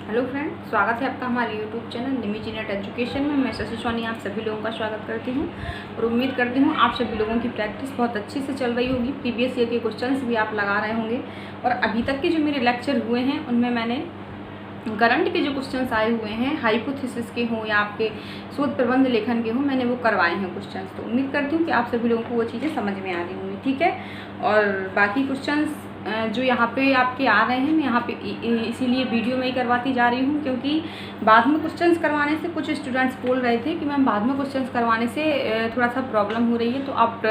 Hello friend, स्वागत है आपका हमारे यूट्यूब चैनल निमी नेट एजुकेशन में। मैं शशि सोनी आप सभी लोगों का स्वागत करती हूं और उम्मीद करती हूं आप सभी लोगों की प्रैक्टिस बहुत अच्छी से चल रही होगी। प्रीवियस ईयर के क्वेश्चंस भी आप लगा रहे होंगे और अभी तक के जो मेरे लेक्चर हुए हैं उनमें मैंने करंट के जो क्वेश्चंस आए हुए हैं, हाइपोथेसिस के हों या आपके शोध प्रबंध लेखन के हों, मैंने वो करवाए हैं क्वेश्चंस। तो उम्मीद करती हूँ कि आप सभी लोगों को वो चीज़ें समझ में आ रही होंगी, ठीक है। और बाकी क्वेश्चंस जो यहाँ पे आपके आ रहे हैं, मैं यहाँ पे इसीलिए वीडियो में ही करवाती जा रही हूँ, क्योंकि बाद में क्वेश्चंस करवाने से कुछ स्टूडेंट्स बोल रहे थे कि मैम बाद में क्वेश्चंस करवाने से थोड़ा सा प्रॉब्लम हो रही है, तो आप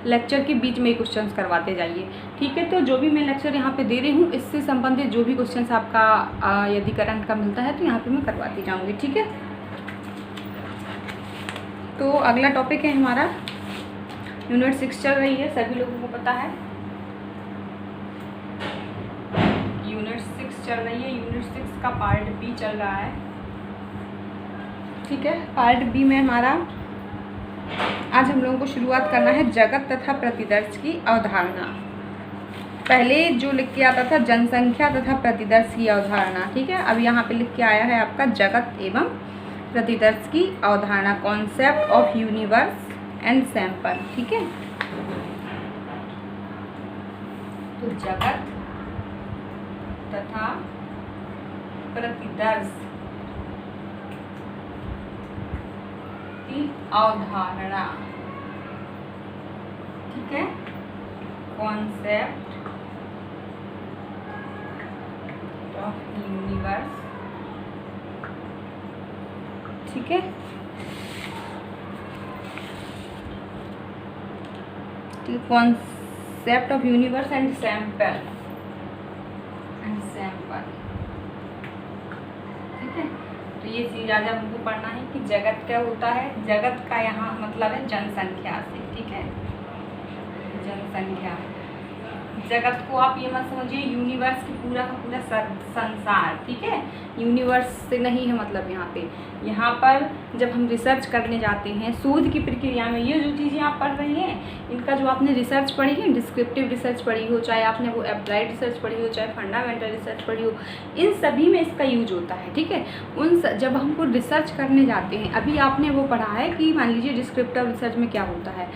लेक्चर के बीच में ही क्वेश्चंस करवाते जाइए, ठीक है। तो जो भी मैं लेक्चर यहाँ पे दे रही हूँ, इससे संबंधित जो भी क्वेश्चंस आपका यदि करंट का मिलता है तो यहाँ पर मैं करवाती जाऊँगी, ठीक है। तो अगला टॉपिक है हमारा यूनिट 6 चल रही है, सभी लोगों को पता है यूनिट 6 चल रही है। यूनिट 6 का पार्ट बी चल रहा है, ठीक है। पार्ट बी में हमारा आज हम लोगों को शुरुआत करना है जगत तथा प्रतिदर्श की अवधारणा। पहले जो लिख के आता था जनसंख्या तथा प्रतिदर्श की अवधारणा, ठीक है। अब यहाँ पे लिख के आया है आपका जगत एवं प्रतिदर्श की अवधारणा, concept of universe and sample, ठीक है। तो जगत तथा प्रतिदर्श की अवधारणा, ठीक है। कॉन्सेप्ट ऑफ यूनिवर्स, ठीक है। Concept of universe and sample, ठीक है। तो ये चीज़ आज हमको पढ़ना है कि जगत क्या होता है। जगत का यहाँ मतलब है जनसंख्या से, ठीक है। जनसंख्या, जगत को आप ये मत समझिए यूनिवर्स की पूरा का पूरा संसार, ठीक है। यूनिवर्स से नहीं है मतलब यहाँ पर जब हम रिसर्च करने जाते हैं शोध की प्रक्रिया में, ये जो चीज़ें आप पढ़ रही हैं इनका जो आपने रिसर्च पढ़ी है, डिस्क्रिप्टिव रिसर्च पढ़ी हो, चाहे आपने वो अप्लाइड रिसर्च पढ़ी हो, चाहे फंडामेंटल रिसर्च पढ़ी हो, इन सभी में इसका यूज होता है, ठीक है। जब हमको रिसर्च करने जाते हैं, अभी आपने वो पढ़ा है कि मान लीजिए डिस्क्रिप्टिव रिसर्च में क्या होता है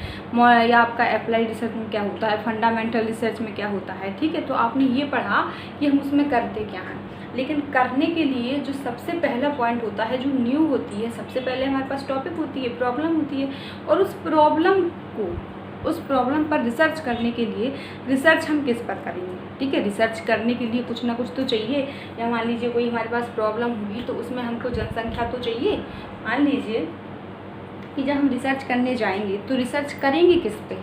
या आपका अप्लाइड रिसर्च में क्या होता है, फंडामेंटल रिसर्च में क्या होता है, ठीक है। तो आपने ये पढ़ा कि हम उसमें करते क्या हैं, लेकिन करने के लिए जो सबसे पहला पॉइंट होता है, जो न्यू होती है, सबसे पहले हमारे पास टॉपिक होती है, प्रॉब्लम होती है, और उस प्रॉब्लम पर रिसर्च करने के लिए रिसर्च हम किस पर करेंगे, ठीक है। रिसर्च करने के लिए कुछ ना कुछ तो चाहिए। या मान लीजिए कोई हमारे पास प्रॉब्लम हुई तो उसमें हमको जनसंख्या तो चाहिए। मान लीजिए कि जब हम रिसर्च करने जाएंगे तो रिसर्च करेंगे किस पे,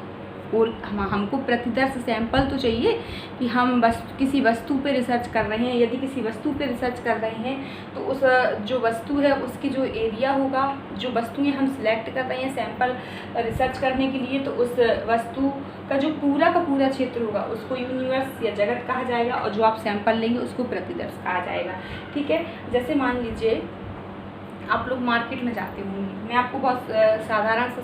और हमको प्रतिदर्श सैंपल तो चाहिए कि हम बस किसी वस्तु पे रिसर्च कर रहे हैं। यदि किसी वस्तु पे रिसर्च कर रहे हैं तो उस जो वस्तु है उसकी जो एरिया होगा, जो वस्तुएं हम सिलेक्ट कर रहे हैं सैंपल रिसर्च करने के लिए, तो उस वस्तु का जो पूरा का पूरा क्षेत्र होगा उसको यूनिवर्स या जगत कहा जाएगा, और जो आप सैंपल लेंगे उसको प्रतिदर्श कहा जाएगा, ठीक है। जैसे मान लीजिए आप लोग मार्केट में जाते होंगे, मैं आपको बहुत साधारण सा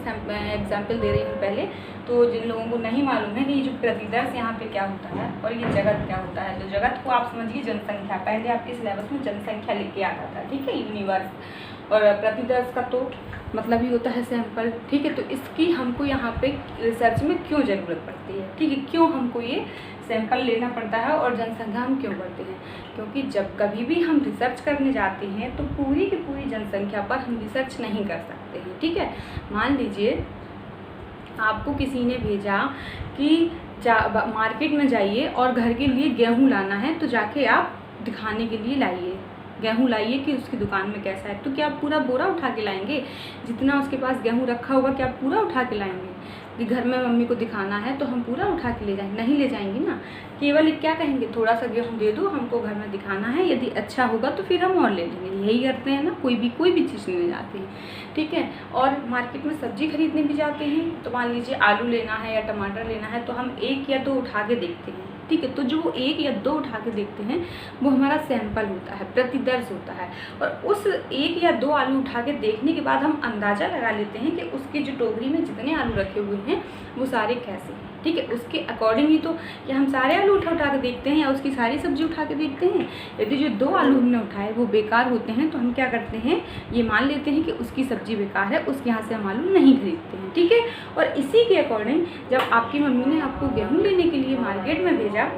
एग्जाम्पल दे रही हूँ पहले, तो जिन लोगों को नहीं मालूम है कि ये जो प्रतिदर्श यहाँ पे क्या होता है और ये जगत क्या होता है, तो जगत को आप समझिए जनसंख्या, पहले आपके सिलेबस में जनसंख्या लिख के आता था, ठीक है, यूनिवर्स। और प्रतिदर्श का तो मतलब ही होता है सैंपल, ठीक है। तो इसकी हमको यहाँ पे रिसर्च में क्यों ज़रूरत पड़ती है, ठीक है, क्यों हमको ये सैंपल लेना पड़ता है और जनसंख्या हम क्यों करते हैं, क्योंकि जब कभी भी हम रिसर्च करने जाते हैं तो पूरी की पूरी जनसंख्या पर हम रिसर्च नहीं कर सकते हैं, ठीक है। मान लीजिए आपको किसी ने भेजा कि मार्केट में जाइए और घर के लिए गेहूँ लाना है, तो जाके आप दिखाने के लिए लाइए, गेहूँ लाइए कि उसकी दुकान में कैसा है। तो क्या आप पूरा बोरा उठा के लाएंगे, जितना उसके पास गेहूँ रखा होगा क्या आप पूरा उठा के लाएंगे? कि घर में मम्मी को दिखाना है तो हम पूरा उठा के ले जाएंगे, नहीं ले जाएंगे ना। केवल क्या कहेंगे, थोड़ा सा गेहूँ दे दो, हमको घर में दिखाना है, यदि अच्छा होगा तो फिर हम और ले लेंगे। यही करते हैं ना, कोई भी चीज़ लेने जाते हैं, ठीक है। और मार्केट में सब्जी खरीदने भी जाते हैं, तो मान लीजिए आलू लेना है या टमाटर लेना है, तो हम 1 या 2 उठा के देखते हैं, ठीक है। तो जो 1 या 2 उठा के देखते हैं वो हमारा सैंपल होता है, प्रतिदर्श होता है। और उस 1 या 2 आलू उठा के देखने के बाद हम अंदाज़ा लगा लेते हैं कि उसकी जो टोकरी में जितने आलू रखे हुए हैं वो सारे कैसे हैं, ठीक है। उसके अकॉर्डिंग ही तो क्या हम सारे आलू उठा के देखते हैं या उसकी सारी सब्जी उठा के देखते हैं। यदि जो 2 आलू हमने उठाए वो बेकार होते हैं तो हम क्या करते हैं, ये मान लेते हैं कि उसकी सब्जी बेकार है, उसके यहाँ से हम आलू नहीं खरीदते हैं, ठीक है। और इसी के अकॉर्डिंग जब आपकी मम्मी ने आपको गेहूँ लेने के लिए मार्केट में भेजा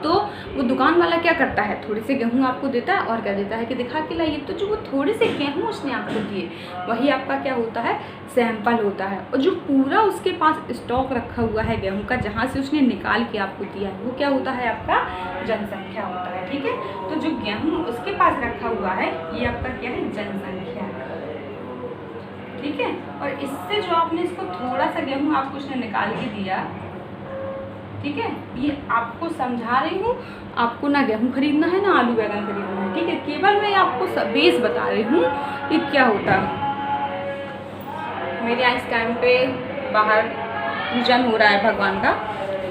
तो वो दुकान वाला क्या करता है, थोड़े से गेहूँ आपको देता है और क्या देता है कि दिखा के लाइए। तो जो वो थोड़े से गेहूँ उसने आपको दिए वही आपका क्या होता है, सैंपल होता है। और जो पूरा उसके पास स्टॉक रखा हुआ है गेहूँ का, जहाँ से उसने निकाल के आपको दिया है, वो क्या होता है, आपका जनसंख्या होता है, ठीक है। तो जो गेहूँ उसके पास रखा हुआ है ये आपका क्या है, जनसंख्या है, ठीक है। और इससे जो आपने इसको थोड़ा सा गेहूँ आपको उसने निकाल के दिया, ठीक है, ये आपको समझा रही हूँ, आपको ना गेहूँ खरीदना है ना आलू बैगन खरीदना है, ठीक है। केवल मैं आपको बेस बता रही हूँ कि क्या होता है। मेरे यहाँ इस टाइम पे बाहर पूजन हो रहा है भगवान का,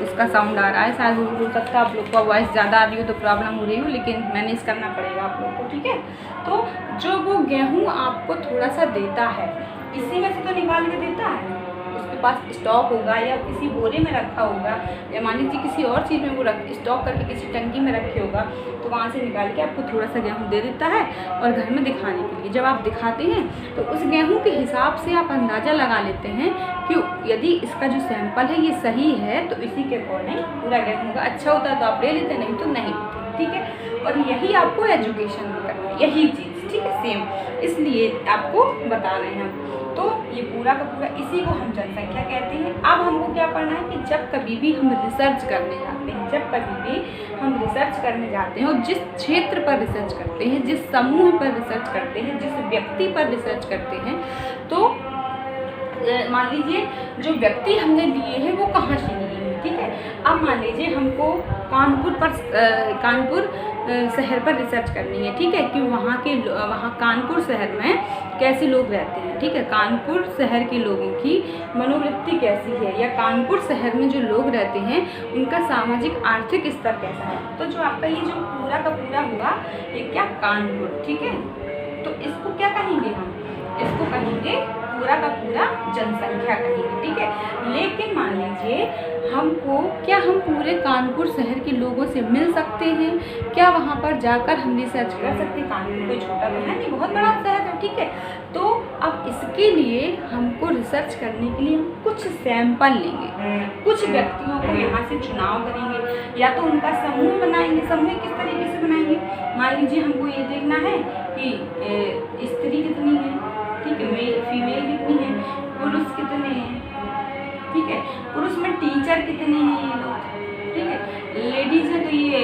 उसका साउंड आ रहा है, शायद हो सकता है आप लोग का वॉइस ज़्यादा आ रही हो तो प्रॉब्लम हो रही हो, लेकिन मैनेज करना पड़ेगा आप लोग को, ठीक है। तो जो वो गेहूँ आपको थोड़ा सा देता है, इसी में से तो निकाल के देता है, उसके पास स्टॉक होगा या किसी बोरे में रखा होगा या मान लीजिए किसी और चीज़ में वो स्टॉक करके किसी टंकी में रखे होगा, तो वहाँ से निकाल के आपको थोड़ा सा गेहूँ दे देता है और घर में दिखाने के लिए। जब आप दिखाते हैं तो उस गेहूँ के हिसाब से आप अंदाज़ा लगा लेते हैं कि यदि इसका जो सैंपल है ये सही है तो इसी के अकॉर्डिंग पूरा गेहूँ का अच्छा होता है तो आप ले लेते हैं, नहीं तो नहीं लेते, ठीक है। और यही आपको एजुकेशन में करना है, यही चीज़, ठीक है, सेम, इसलिए आपको बता रहे हैं हम। तो ये पूरा का पूरा इसी को हम जनसंख्या कहते हैं। अब हमको क्या करना है कि जब कभी भी हम रिसर्च करने जाते हैं, जब कभी भी हम रिसर्च करने जाते हैं और जिस क्षेत्र पर रिसर्च करते हैं, जिस समूह पर रिसर्च करते हैं, जिस व्यक्ति पर रिसर्च करते हैं, तो मान लीजिए जो व्यक्ति हमने लिए हैं वो कहाँ से लिए हैं, ठीक है। अब मान लीजिए हमको कानपुर शहर पर रिसर्च करनी है, ठीक है, कि वहाँ कानपुर शहर में कैसे लोग रहते हैं, ठीक है। कानपुर शहर के लोगों की मनोवृत्ति कैसी है या कानपुर शहर में जो लोग रहते हैं उनका सामाजिक आर्थिक स्तर कैसा है। तो जो आपका ये जो पूरा का पूरा हुआ ये क्या, कानपुर, ठीक है। तो इसको क्या कहेंगे हम, इसको कहेंगे पूरा का पूरा जनसंख्या कहेंगे, ठीक है। लेकिन मान लीजिए हमको क्या हम पूरे कानपुर शहर के लोगों से मिल सकते हैं, क्या वहाँ पर जाकर हम रिसर्च कर सकते हैं। कानपुर कोई छोटा तो है नहीं, बहुत बड़ा शहर है, ठीक है। तो अब इसके लिए हमको रिसर्च करने के लिए हम कुछ सैंपल लेंगे, कुछ व्यक्तियों को यहाँ से चुनाव करेंगे, या तो उनका समूह बनाएंगे। समूह किस तरीके से बनाएंगे, मान लीजिए हमको ये देखना है कि स्त्री कितनी है, ठीक है, फीमेल कितनी है, पुरुष कितने हैं, ठीक है, पुरुष में टीचर कितने हैं ये लोग, ठीक है, लेडीज़ हैं तो ये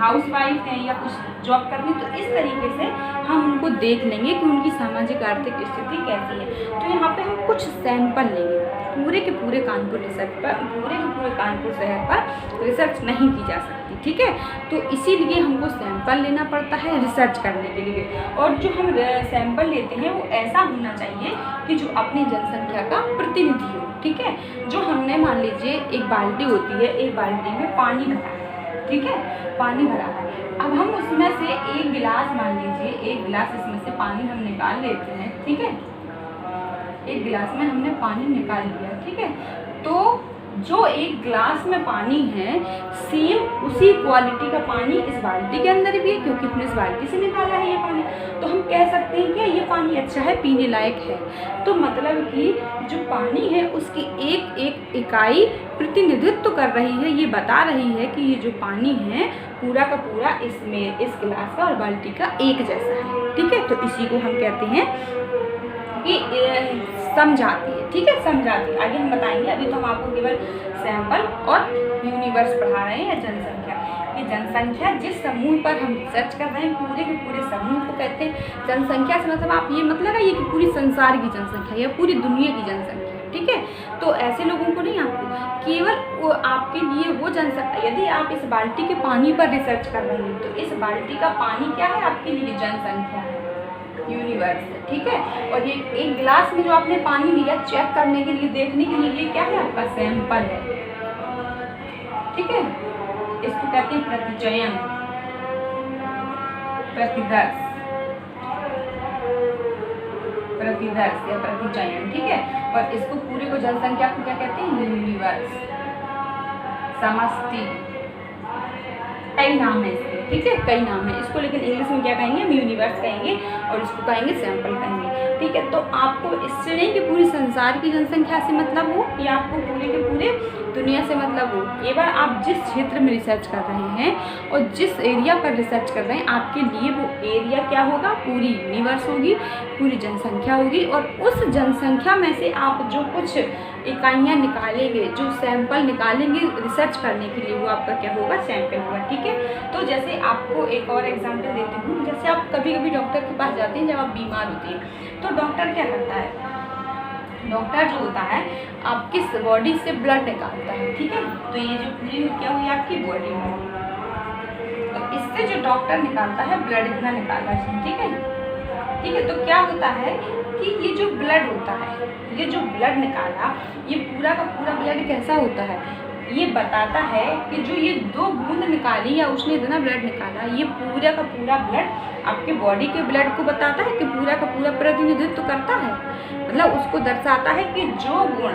हाउस वाइफ हैं या कुछ जॉब करती, तो इस तरीके से हम उनको देख लेंगे कि उनकी सामाजिक आर्थिक स्थिति कैसी है। तो यहाँ पे हम कुछ सैंपल लेंगे, पूरे के पूरे कानपुर रिसर्च पर, पूरे के पूरे कानपुर शहर पर रिसर्च नहीं की जा सकती, ठीक है। तो इसीलिए हमको सैंपल लेना पड़ता है रिसर्च करने के लिए। और जो हम सैंपल लेते हैं वो ऐसा होना चाहिए कि जो अपनी जनसंख्या का प्रतिनिधि हो, ठीक है। जो हमने मान लीजिए एक बाल्टी होती है, एक बाल्टी में पानी भरा है, ठीक है, पानी भरा है। अब हम उसमें से एक गिलास, मान लीजिए एक गिलास इसमें से पानी हम निकाल लेते हैं, ठीक है, एक गिलास में हमने पानी निकाल लिया, ठीक है। तो जो एक गिलास में पानी है सेम उसी क्वालिटी का पानी इस बाल्टी के अंदर भी है, क्योंकि हमने इस बाल्टी से निकाला है ये पानी। तो हम कह सकते हैं कि ये पानी अच्छा है, पीने लायक है। तो मतलब कि जो पानी है उसकी एक एक इकाई प्रतिनिधित्व कर रही है, ये बता रही है कि ये जो पानी है पूरा का पूरा इसमें इस गिलास का और बाल्टी का एक जैसा है, ठीक है। तो इसी को हम कहते हैं कि समझाती है, ठीक है, समझाती है। आगे हम बताएंगे, अभी तो हम आपको केवल सैंपल और यूनिवर्स पढ़ा रहे हैं या जनसंख्या। कि जनसंख्या जिस समूह पर हम रिसर्च कर रहे हैं पूरे के पूरे समूह को कहते हैं जनसंख्या। से मतलब आप ये मत लगाइए कि पूरी संसार की जनसंख्या या पूरी दुनिया की जनसंख्या, ठीक है। तो ऐसे लोगों को नहीं, आपको केवल वो आपके लिए वो जनसंख्या। यदि आप इस बाल्टी के पानी पर रिसर्च कर रहे हैं तो इस बाल्टी का पानी क्या है, आपके लिए जनसंख्या है, यूनिवर्स है, ठीक है। और ये एक गिलास में जो आपने पानी लिया चेक करने के लिए, देखने के लिए, ये क्या है, आपका सैंपल है, ठीक है। इसको कहते हैं प्रतिचयन, प्रतिदर्श या प्रतिचयन, ठीक है। और इसको पूरे को जनसंख्या को क्या कहते हैं, यूनिवर्स। समष्टि, कई नाम है इसके, ठीक है, कई नाम है इसको, लेकिन इंग्लिश में क्या कहेंगे, हम यूनिवर्स कहेंगे और इसको कहेंगे सैंपल कहेंगे, ठीक है। तो आपको इससे नहीं कि पूरी संसार की जनसंख्या से मतलब हो या आपको पूरे के पूरे दुनिया से मतलब हो, केवल आप जिस क्षेत्र में रिसर्च कर रहे हैं और जिस एरिया पर रिसर्च कर रहे हैं, आपके लिए वो एरिया क्या होगा, पूरी यूनिवर्स होगी, पूरी जनसंख्या होगी, और उस जनसंख्या में से आप जो कुछ इकाइयाँ निकालेंगे, जो सैंपल निकालेंगे रिसर्च करने के लिए, वो आपका क्या होगा, सैंपल होगा, ठीक है। तो जैसे आपको एक और एग्जांपल देती हूँ, जैसे आप कभी कभी डॉक्टर के पास जाते हैं जब आप बीमार होते हैं, तो डॉक्टर क्या करता है, डॉक्टर जो होता है आपकी बॉडी से ब्लड निकालता है, ठीक है। तो ये जो पूरी क्या हुई आपकी बॉडी में, तो इससे जो डॉक्टर निकालता है ब्लड इतना निकाला है, ठीक है, ठीक है। तो क्या होता है कि ये जो ब्लड होता है, ये जो ब्लड निकाला, ये पूरा का पूरा ब्लड कैसा होता है, ये बताता है कि जो ये 2 बूंद निकाली या उसने इतना ब्लड निकाला, ये पूरा का पूरा ब्लड आपके बॉडी के ब्लड को बताता है कि पूरा का पूरा प्रतिनिधित्व करता है, मतलब उसको दर्शाता है कि जो गुण,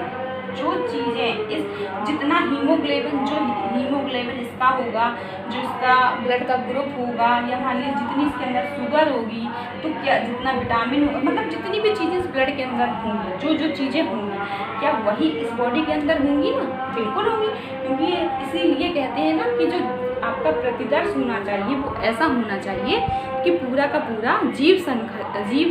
जो चीज़ें, इस जितना हीमोग्लोबिन इसका होगा, जो इसका ब्लड का ग्रुप होगा, या मान लीजिए जितनी इसके अंदर शुगर होगी, तो क्या जितना विटामिन होगा, मतलब जितनी भी चीज़ें इस ब्लड के अंदर होंगी, जो चीज़ें होंगी, क्या वही इस बॉडी के अंदर होंगी ना, बिल्कुल होंगी, क्योंकि इसीलिए कहते हैं ना कि जो आपका प्रतिदर्श होना चाहिए वो ऐसा होना चाहिए कि पूरा का पूरा जीव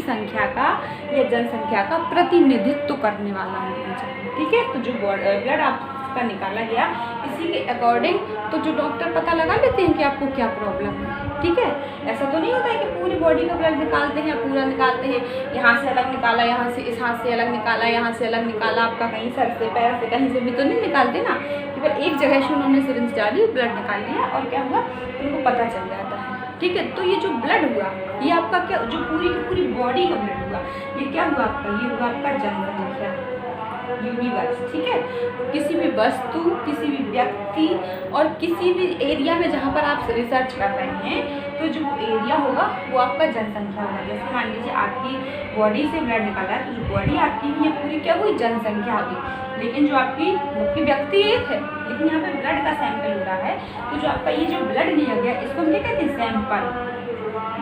संख्या का या जनसंख्या का प्रतिनिधित्व करने वाला होना चाहिए, ठीक है। तो जो ब्लड आपका निकाला गया, इसी के अकॉर्डिंग तो जो डॉक्टर पता लगा लेते हैं कि आपको क्या प्रॉब्लम है, ठीक है। ऐसा तो नहीं होता है कि पूरी बॉडी का ब्लड निकालते हैं, पूरा निकालते हैं, यहाँ से अलग निकाला, यहाँ से इस हाथ से अलग निकाला, यहाँ से अलग निकाला, आपका कहीं सर से पैर से कहीं से भी तो नहीं निकालते ना, केवल एक जगह से उन्होंने सिरिंज डाली, ब्लड निकाल लिया और क्या हुआ, उनको पता चल जाता है, ठीक है। तो ये जो ब्लड हुआ, ये आपका क्या, जो पूरी की पूरी बॉडी का ब्लड हुआ, ये क्या हुआ आपका, ये हुआ आपका जनसंख्या, यूनिवर्स, ठीक है। किसी भी वस्तु, किसी भी व्यक्ति और किसी भी एरिया में जहाँ पर आप रिसर्च कर रहे हैं, तो जो एरिया होगा वो आपका जनसंख्या होगा। जैसे मान लीजिए आपकी बॉडी से ब्लड निकाला है, तो जो बॉडी आपकी ये पूरी क्या हुई, जनसंख्या होगी, लेकिन जो आपकी व्यक्ति एक है, लेकिन यहाँ पे ब्लड का सैंपल हो रहा है, तो जो आपका ये जो ब्लड लिया गया, इसको हम क्या कहते हैं, सैंपल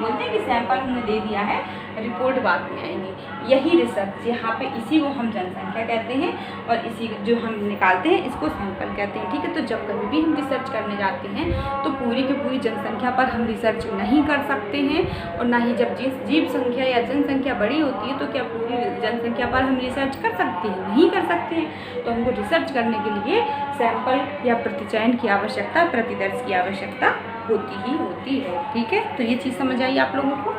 बोलते हैं कि सैंपल हमने दे दिया है, रिपोर्ट बाद में आएंगे। यही रिसर्च, यहाँ पे इसी को हम जनसंख्या कहते हैं और इसी जो हम निकालते हैं इसको सैंपल कहते हैं, ठीक है। तो जब कभी भी हम रिसर्च करने जाते हैं तो पूरी की पूरी जनसंख्या पर हम रिसर्च नहीं कर सकते हैं, और ना ही जब जीव संख्या या जनसंख्या बड़ी होती है तो क्या पूरी जनसंख्या पर हम रिसर्च कर सकते हैं, नहीं कर सकते हैं। तो हमको रिसर्च करने के लिए सैंपल या प्रतिचयन की आवश्यकता, प्रतिदर्श की आवश्यकता होती ही होती है, ठीक है। तो ये चीज़ समझ आई आप लोगों को,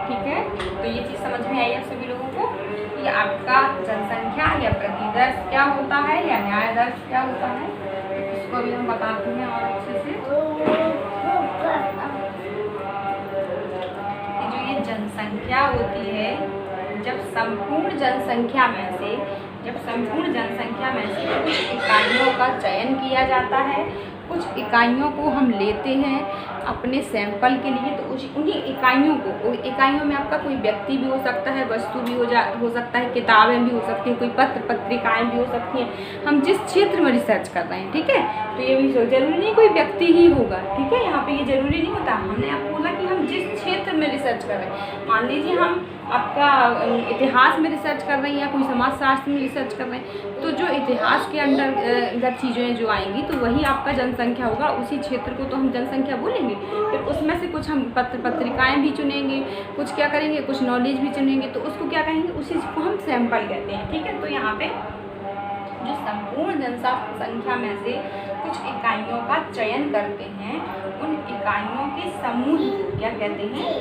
ठीक है। तो ये चीज़ समझ में आई आप सभी लोगों को कि आपका जनसंख्या या प्रतिदर्श क्या होता है या न्याय दर्श क्या होता है, तो इसको भी हम बताते हैं और अच्छे से। जो ये जनसंख्या होती है, जब संपूर्ण जनसंख्या में से कुछ इकाइयों का चयन किया जाता है, कुछ इकाइयों को हम लेते हैं अपने सैंपल के लिए, तो उन्हीं इकाइयों में आपका कोई व्यक्ति भी हो सकता है, वस्तु भी हो सकता है, किताबें भी हो सकती हैं, कोई पत्रिकाएं भी हो सकती हैं, हम जिस क्षेत्र में रिसर्च कर रहे हैं, ठीक है। तो ये भी जरूरी नहीं कोई व्यक्ति ही होगा, ठीक है, यहाँ पे ये जरूरी नहीं होता। हमने आपको बोला कि हम जिस क्षेत्र में रिसर्च कर रहे हैं, मान लीजिए हम आपका इतिहास में रिसर्च कर रहे हैं या कोई समाजशास्त्र में रिसर्च कर रहे हैं, तो जो इतिहास के अंतर्गत चीज़ें जो आएंगी तो वही आपका जनसंख्या होगा, उसी क्षेत्र को तो हम जनसंख्या बोलेंगे। फिर उसमें से कुछ हम पत्रिकाएं भी चुनेंगे, कुछ क्या करेंगे, कुछ नॉलेज भी चुनेंगे, तो उसको क्या कहेंगे, उसी को हम सैंपल कहते हैं, ठीक है। तो यहाँ पे जो संपूर्ण जनसंख्या में से कुछ इकाइयों का चयन करते हैं, उन इकाइयों के समूह को क्या कहते हैं,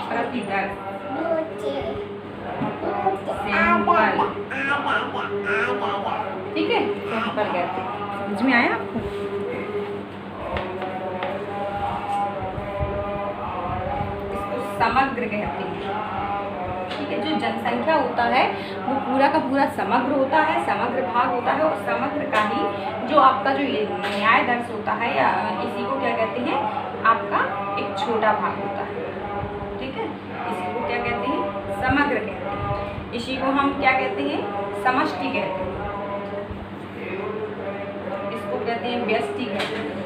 प्रतिदर्श, सैंपल, ठीक है, सैंपल कहते हैं। समझ में आया आपको? इसको समग्र कहते हैं, ठीक है। जो जनसंख्या होता है वो पूरा का पूरा समग्र होता है, समग्र भाग होता है, और समग्र का ही जो आपका जो न्याय दर्श होता है या इसी को क्या कहते हैं, आपका एक छोटा भाग होता है, ठीक है। इसी को क्या कहते हैं, समग्र कहते हैं। इसी को हम क्या कहते हैं, समष्टि कहते हैं, इसको कहते हैं व्यष्टि कहते हैं।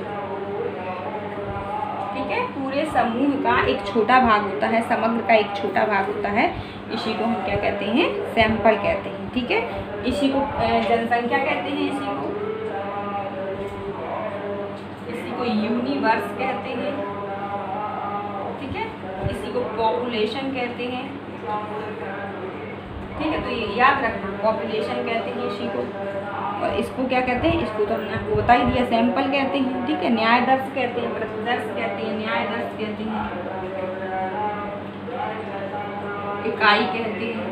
ठीक है, पूरे समूह का एक छोटा भाग होता है, समग्र का एक छोटा भाग होता है, इसी को हम क्या कहते हैं, सैंपल कहते हैं। ठीक है, इसी को जनसंख्या कहते हैं, इसी को यूनिवर्स कहते हैं। ठीक है, इसी को पॉपुलेशन कहते हैं। ठीक है, तो ये याद रखना, पॉपुलेशन कहते हैं इसी को। और इसको क्या कहते हैं, इसको तो हमने आपको बता ही दिया, सैंपल कहते हैं। ठीक है, न्याय दर्श कहते हैं, प्रतिदर्श कहते हैं, न्याय दर्श कहते हैं, इकाई कहते हैं।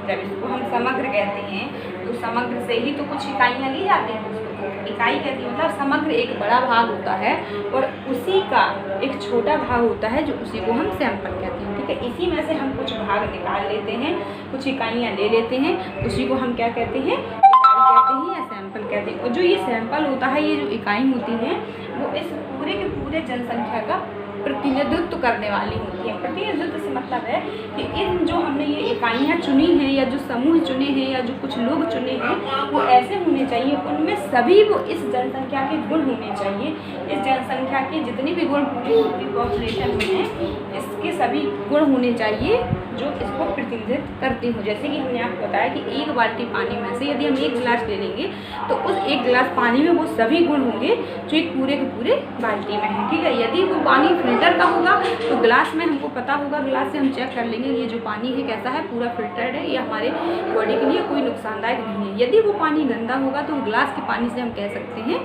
जब इसको हम समग्र कहते हैं तो समग्र से ही तो कुछ इकाइयाँ ली जाती हैं, उसको इकाई कहती है। मतलब समग्र एक बड़ा भाग होता है और उसी का एक छोटा भाग होता है, जो उसी को हम सैंपल कहते हैं। ठीक है, इसी में से हम कुछ भाग निकाल लेते हैं, कुछ इकाइयाँ ले लेते हैं, उसी को हम क्या कहते हैं, इकाई कहते हैं या सैंपल कहते हैं। और जो ये सैंपल होता है, ये जो इकाई होती हैं, वो इस पूरे के पूरे जनसंख्या का प्रतिनिधित्व करने वाली होती है। प्रतिनिधित्व से मतलब है कि इन जो हमने ये इकाइयाँ चुनी हैं या जो समूह चुने हैं या जो कुछ लोग चुने हैं, वो ऐसे होने चाहिए, उनमें सभी वो इस जनसंख्या के गुण होने चाहिए। इस जनसंख्या के जितने भी गुण पूरी पॉपुलेशन में हैं, इसके सभी गुण होने चाहिए जो इसको प्रतिनिधित्व करते हो। जैसे कि हमने आपको बताया कि एक बाल्टी पानी में से यदि हम एक गिलास ले लेंगे तो उस एक गिलास पानी में वो सभी गुण होंगे जो एक पूरे के पूरे बाल्टी में है। ठीक है, यदि वो पानी फिल्टर का होगा तो गिलास में हमको पता होगा, गिलास से हम चेक कर लेंगे ये जो पानी है कैसा है, पूरा फिल्टर्ड है, ये हमारे बॉडी के लिए कोई नुकसानदायक नहीं है। यदि वो पानी गंदा होगा तो गिलास के पानी से हम कह सकते हैं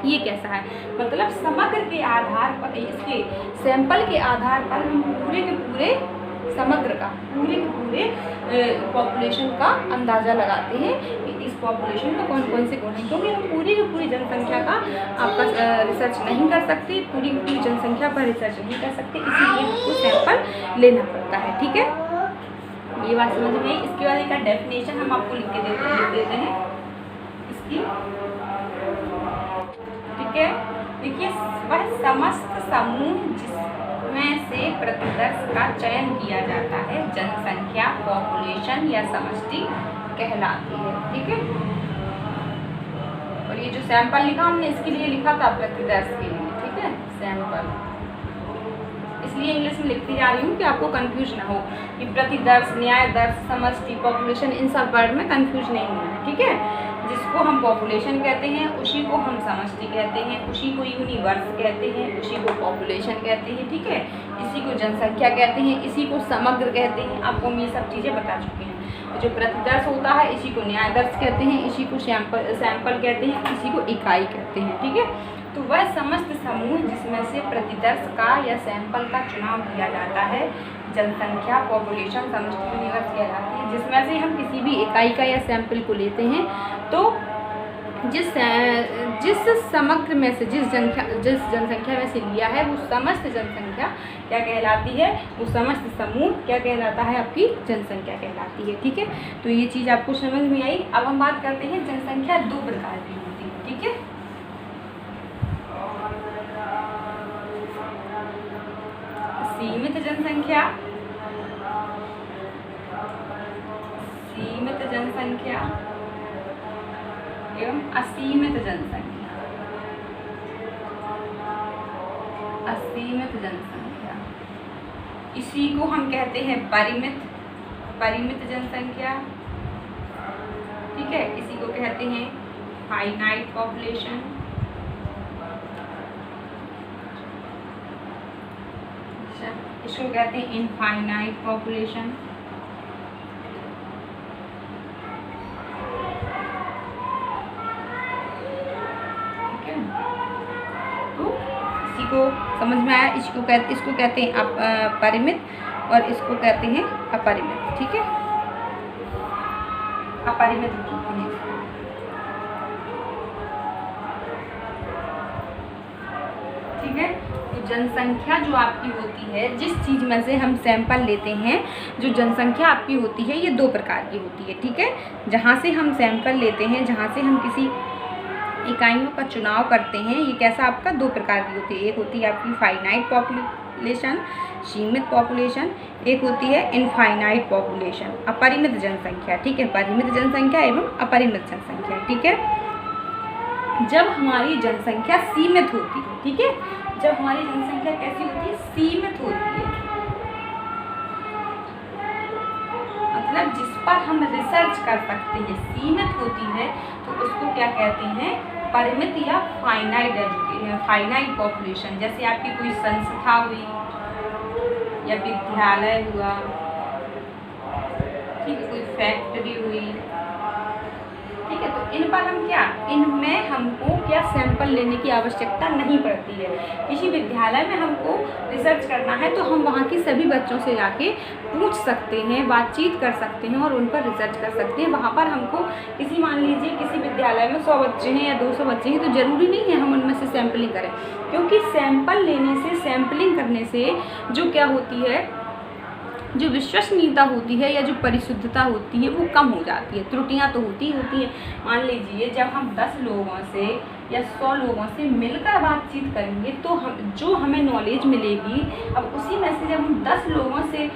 ये कैसा है। मतलब समग्र के आधार पर, इसके सैंपल के आधार पर हम पूरे के पूरे समग्र का, पूरे के पूरे पॉपुलेशन का अंदाज़ा लगाते हैं कि इस पॉपुलेशन में कौन कौन से गुण हैं। क्योंकि हम पूरी की पूरी जनसंख्या का आपका रिसर्च नहीं कर सकते, पूरी की पूरी जनसंख्या पर रिसर्च नहीं कर सकते, इसीलिए हमको सैंपल लेना पड़ता है। ठीक है, ये बात समझ में आई। इसके बाद एक डेफिनेशन हम आपको लिख देते हैं इसकी। ठीक है, देखिए, वह समस्त समूह जिसमें से प्रतिदर्श का चयन किया जाता है जनसंख्या, पॉपुलेशन या समष्टि कहलाती है। ठीक है, और ये जो सैंपल लिखा हमने इसके लिए लिखा था प्रतिदर्श के लिए। ठीक है, सैंपल इसलिए इंग्लिश में लिखती जा रही हूँ कि आपको कंफ्यूज ना हो कि प्रतिदर्श, न्याय दर्श, समष्टि, पॉपुलेशन, इन सब वर्ड में कंफ्यूज नहीं होना है। ठीक है, जिसको हम पॉपुलेशन कहते हैं उसी को हम समष्टि कहते हैं, उसी को यूनिवर्स कहते हैं, उसी को पॉपुलेशन कहते हैं। ठीक है, इसी को जनसंख्या कहते हैं, इसी को समग्र कहते हैं। आपको हम ये सब चीज़ें बता चुके हैं। जो प्रतिदर्श होता है इसी को न्याय दर्श कहते हैं, इसी को सैंपल कहते हैं, इसी को इकाई कहते हैं। ठीक है, तो वह समस्त समूह जिसमें से प्रतिदर्श का या सैंपल का चुनाव किया जाता है जनसंख्या, पॉपुलेशन, समष्टि, यूनिवर्स कहलाती है। जिसमें से हम किसी भी इकाई का या सैंपल को लेते हैं तो जिस समग्र में से जिस जनसंख्या में से लिया है वो समस्त जनसंख्या क्या कहलाती है, वो समस्त समूह क्या कहलाता है, आपकी जनसंख्या कहलाती है। ठीक है, तो ये चीज़ आपको समझ में आई। अब हम बात करते हैं जनसंख्या दो प्रकार की होती है। ठीक है, सीमित जनसंख्या, सीमित जनसंख्या एवं असीमित जनसंख्या। असीमित जनसंख्या, इसी को हम कहते हैं परिमित जनसंख्या। ठीक है, इसी को कहते हैं फाइनाइट पॉपुलेशन। इसको कहते हैं इनफाइनाइट पॉपुलेशन। ठीक है, तो इसी को समझ में आया। इसको कहते हैं परिमित और इसको कहते हैं अपरिमित। ठीक है, अपरिमित कहते हैं। ठीक है, जनसंख्या जो आपकी होती है, जिस चीज़ में से हम सैंपल लेते हैं, जो जनसंख्या आपकी होती है ये दो प्रकार की होती है। ठीक है, जहाँ से हम सैंपल लेते हैं, जहाँ से हम किसी इकाइयों का चुनाव करते हैं, ये कैसा आपका दो प्रकार की होती है। एक होती है आपकी फाइनाइट पॉपुलेशन, सीमित पॉपुलेशन, एक होती है इनफाइनाइट पॉपुलेशन, अपरिमित जनसंख्या, ठीक है, परिमित जनसंख्या एवं अपरिमित जनसंख्या, ठीक है। जब हमारी जनसंख्या सीमित होती है, ठीक है, जब हमारी जनसंख्या कैसी होती है, सीमित होती है, मतलब जिस पर हम रिसर्च कर सकते हैं, सीमित होती है, तो उसको क्या कहते हैं, परिमित या फाइनाइट पॉपुलेशन। जैसे आपकी कोई संस्था हुई या विद्यालय हुआ, ठीक है, कोई फैक्ट्री हुई, ठीक है, तो इन पर हम क्या, इनमें हमको क्या सैंपल लेने की आवश्यकता नहीं पड़ती है। किसी विद्यालय में हमको रिसर्च करना है तो हम वहाँ के सभी बच्चों से जाके पूछ सकते हैं, बातचीत कर सकते हैं और उन पर रिसर्च कर सकते हैं। वहाँ पर हमको किसी, मान लीजिए किसी विद्यालय में 100 बच्चे हैं या 200 बच्चे हैं, तो ज़रूरी नहीं है हम उनमें से सैंपलिंग करें, क्योंकि सैंपल लेने से, सैंपलिंग करने से जो क्या होती है, जो विश्वसनीयता होती है या जो परिशुद्धता होती है वो कम हो जाती है। त्रुटियां तो होती है। मान लीजिए जब हम 10 लोगों से या 100 लोगों से मिलकर बातचीत करेंगे तो जो हमें नॉलेज मिलेगी, अब उसी में से जब हम 10 लोगों से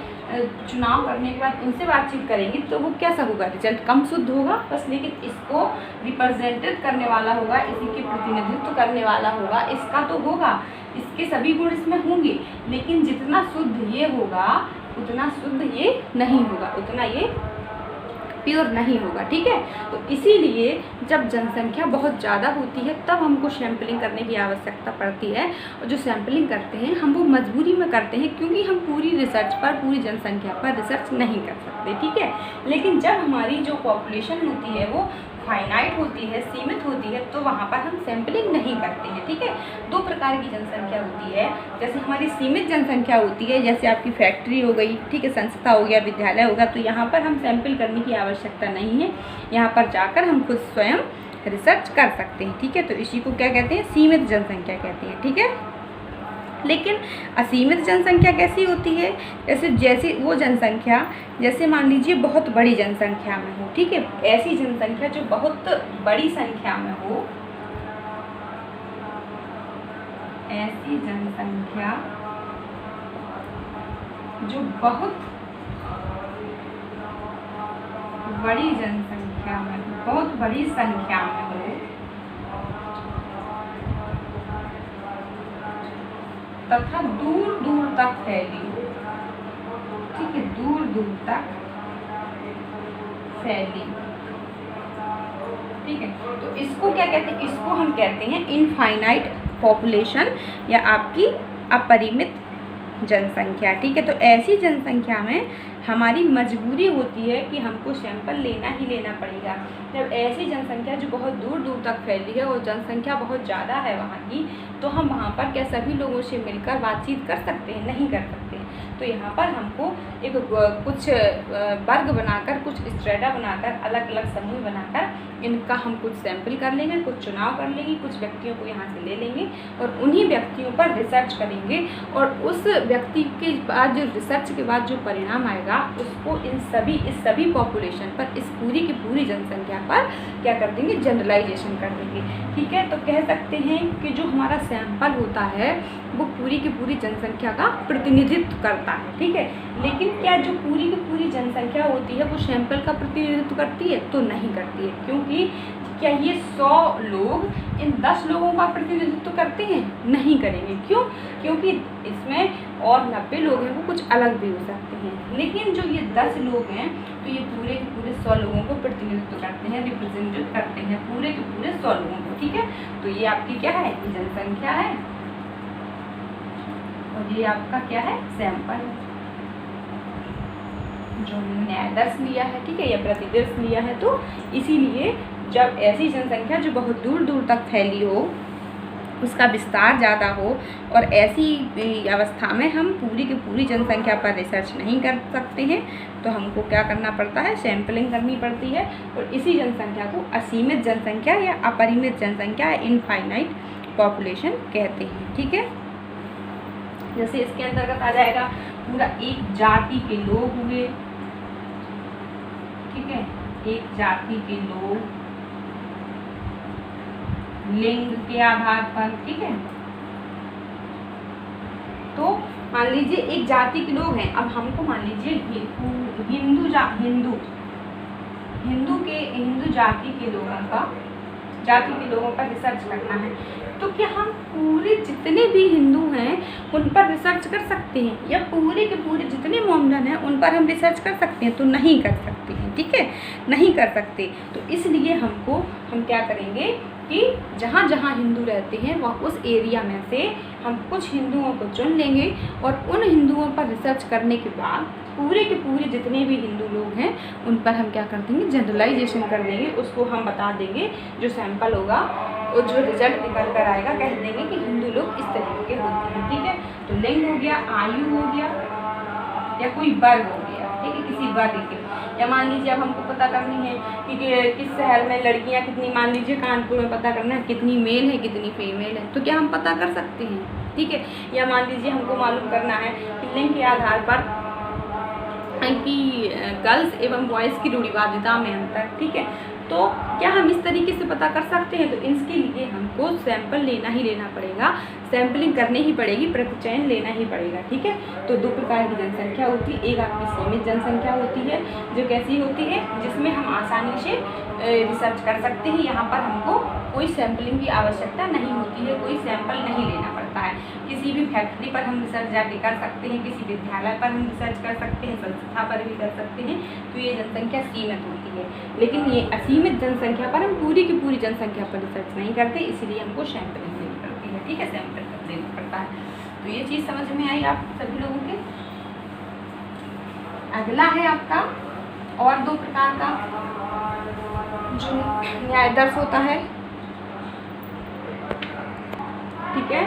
चुनाव करने के बाद उनसे बातचीत करेंगे तो वो कैसा होगा, रिजल्ट कम शुद्ध होगा बस, लेकिन इसको रिप्रेजेंटेड करने वाला होगा, इसी के प्रतिनिधित्व करने वाला होगा, इसका तो होगा, इसके सभी गुण इसमें होंगे, लेकिन जितना शुद्ध ये होगा उतना शुद्ध ये नहीं होगा, उतना ये प्योर नहीं होगा, ठीक है। तो इसीलिए जब जनसंख्या बहुत ज़्यादा होती है तब हमको सैंपलिंग करने की आवश्यकता पड़ती है, और जो सैंपलिंग करते हैं हम वो मजबूरी में करते हैं, क्योंकि हम पूरी रिसर्च पर, पूरी जनसंख्या पर रिसर्च नहीं कर सकते, ठीक है। लेकिन जब हमारी जो पॉपुलेशन होती है वो फाइनाइट होती है, सीमित होती है, तो वहाँ पर हम सैंपलिंग नहीं करते हैं, ठीक है। 2 प्रकार की जनसंख्या होती है, जैसे हमारी सीमित जनसंख्या होती है, जैसे आपकी फैक्ट्री हो गई, ठीक है, संस्था हो गया, विद्यालय होगा, तो यहाँ पर हम सैंपल करने की आवश्यकता नहीं है, यहाँ पर जाकर हम खुद स्वयं रिसर्च कर सकते हैं, ठीक है। तो इसी को क्या कहते हैं, सीमित जनसंख्या कहते हैं, ठीक है। लेकिन असीमित जनसंख्या कैसी होती है, जैसे वो जनसंख्या, जैसे मान लीजिए बहुत बड़ी जनसंख्या में हो, ठीक है, ऐसी जनसंख्या जो बहुत बड़ी संख्या में हो, ऐसी जनसंख्या जो बहुत बड़ी जनसंख्या में, बहुत बड़ी संख्या में हो, तथा दूर दूर तक फैली हो, ठीक है, दूर दूर तक फैली, ठीक है। तो इसको क्या कहते हैं, इसको हम कहते हैं इनफाइनाइट पॉपुलेशन या आपकी अपरिमित जनसंख्या, ठीक है। तो ऐसी जनसंख्या में हमारी मजबूरी होती है कि हमको सैंपल लेना ही लेना पड़ेगा। जब ऐसी जनसंख्या जो बहुत दूर दूर तक फैली है और जनसंख्या बहुत ज़्यादा है वहाँ की, तो हम वहाँ पर क्या सभी लोगों से मिलकर बातचीत कर सकते हैं, नहीं कर सकते। तो यहाँ पर हमको एक कुछ वर्ग बनाकर, कुछ स्ट्रेटा बनाकर, अलग अलग समूह बनाकर इनका हम कुछ सैंपल कर लेंगे, कुछ चुनाव कर लेंगे, कुछ व्यक्तियों को यहाँ से ले लेंगे और उन्हीं व्यक्तियों पर रिसर्च करेंगे, और उस व्यक्ति के बाद जो रिसर्च के बाद जो परिणाम आएगा उसको इस सभी पॉपुलेशन पर, इस पूरी की पूरी जनसंख्या पर क्या कर देंगे, जनरलाइजेशन कर देंगे, ठीक है। तो कह सकते हैं कि जो हमारा सैंपल होता है वो पूरी की पूरी जनसंख्या का प्रतिनिधित्व करता है, ठीक है। लेकिन क्या जो पूरी की पूरी जनसंख्या होती है वो सैंपल का प्रतिनिधित्व करती है, तो नहीं करती है, क्योंकि क्या ये 100 लोग इन 10 लोगों का प्रतिनिधित्व करते हैं, नहीं करेंगे। क्यों? क्योंकि इसमें और 90 लोग हैं वो कुछ अलग भी हो सकते हैं, लेकिन जो ये 10 लोग हैं तो ये पूरे के पूरे 100 लोगों को प्रतिनिधित्व करते हैं, रिप्रेजेंटेट करते हैं पूरे के पूरे 100 लोगों को, ठीक है। तो ये आपकी क्या है, जनसंख्या है, और ये आपका क्या है, सैंपल जो न्यायादर्श लिया है, ठीक है, या प्रतिदर्श लिया है। तो इसीलिए जब ऐसी जनसंख्या जो बहुत दूर दूर तक फैली हो, उसका विस्तार ज़्यादा हो, और ऐसी अवस्था में हम पूरी की पूरी जनसंख्या पर रिसर्च नहीं कर सकते हैं, तो हमको क्या करना पड़ता है, सैंपलिंग करनी पड़ती है। और इसी जनसंख्या को असीमित जनसंख्या या अपरिमित जनसंख्या, इनफाइनाइट पॉपुलेशन कहते हैं, ठीक है। जैसे इसके अंतर्गत आ जाएगा पूरा एक जाति के लोग हुए, ठीक है, एक जाति के लोग लिंग के आधार पर, ठीक है। तो मान लीजिए एक जाति के लोग हैं, अब हमको मान लीजिए हिंदू जाति के लोगों का रिसर्च करना है, तो क्या हम पूरे जितने भी हिंदू हैं उन पर रिसर्च कर सकते हैं, या पूरे के पूरे जितने मोहम्मदन हैं उन पर हम रिसर्च कर सकते हैं? तो नहीं कर सकते हैं, ठीक है, नहीं कर सकते। तो इसलिए हम क्या करेंगे कि जहाँ जहाँ हिंदू रहते हैं वह उस एरिया में से हम कुछ हिंदुओं को चुन लेंगे और उन हिंदुओं पर रिसर्च करने के बाद पूरे के पूरे जितने भी हिंदू लोग हैं उन पर हम क्या कर देंगे, जनरलाइजेशन कर देंगे। उसको हम बता देंगे, जो सैंपल होगा और जो रिजल्ट निकल कर आएगा कह देंगे कि हिंदू लोग इस तरीके के होते हैं, ठीक है। तो लिंग हो गया, आयु हो गया, या कोई वर्ग हो गया, ठीक है, किसी वर्ग के। या मान लीजिए अब हमको पता करनी है कि किस शहर में लड़कियां कितनी, मान लीजिए कानपुर में पता करना है कितनी मेल है कितनी फीमेल है, तो क्या हम पता कर सकते हैं, ठीक है। या मान लीजिए हमको मालूम करना है कि लिंग के आधार पर कि गर्ल्स एवं बॉयज़ की रूढ़िवादिता में अंतर, ठीक है, तो क्या हम इस तरीके से पता कर सकते हैं? तो इसके लिए हमको सैंपल लेना ही लेना पड़ेगा, सैम्पलिंग करनी ही पड़ेगी, प्रतिचयन लेना ही पड़ेगा, ठीक है। तो दो प्रकार की जनसंख्या होती है, एक आपकी सीमित जनसंख्या होती है जो कैसी होती है, जिसमें हम आसानी से रिसर्च कर सकते हैं। यहाँ पर हमको कोई सैम्पलिंग की आवश्यकता नहीं होती है, कोई सैंपल नहीं लेना पड़ता है। किसी भी फैक्ट्री पर हम रिसर्च जाके कर सकते हैं, किसी विद्यालय पर हम रिसर्च कर सकते हैं, संस्था पर भी कर सकते हैं। तो ये जनसंख्या सीमित होती है, लेकिन ये असीमित जनसंख्या पर हम पूरी की पूरी जनसंख्या पर रिसर्च नहीं करते, इसलिए हमको सैंपलिंग लेनी पड़ती है, ठीक है, सैंपल लेना पड़ता है। तो ये चीज़ समझ में आई आप सभी लोगों के। अगला है आपका और दो प्रकार का जो न्यायदर्श होता है, ठीक है।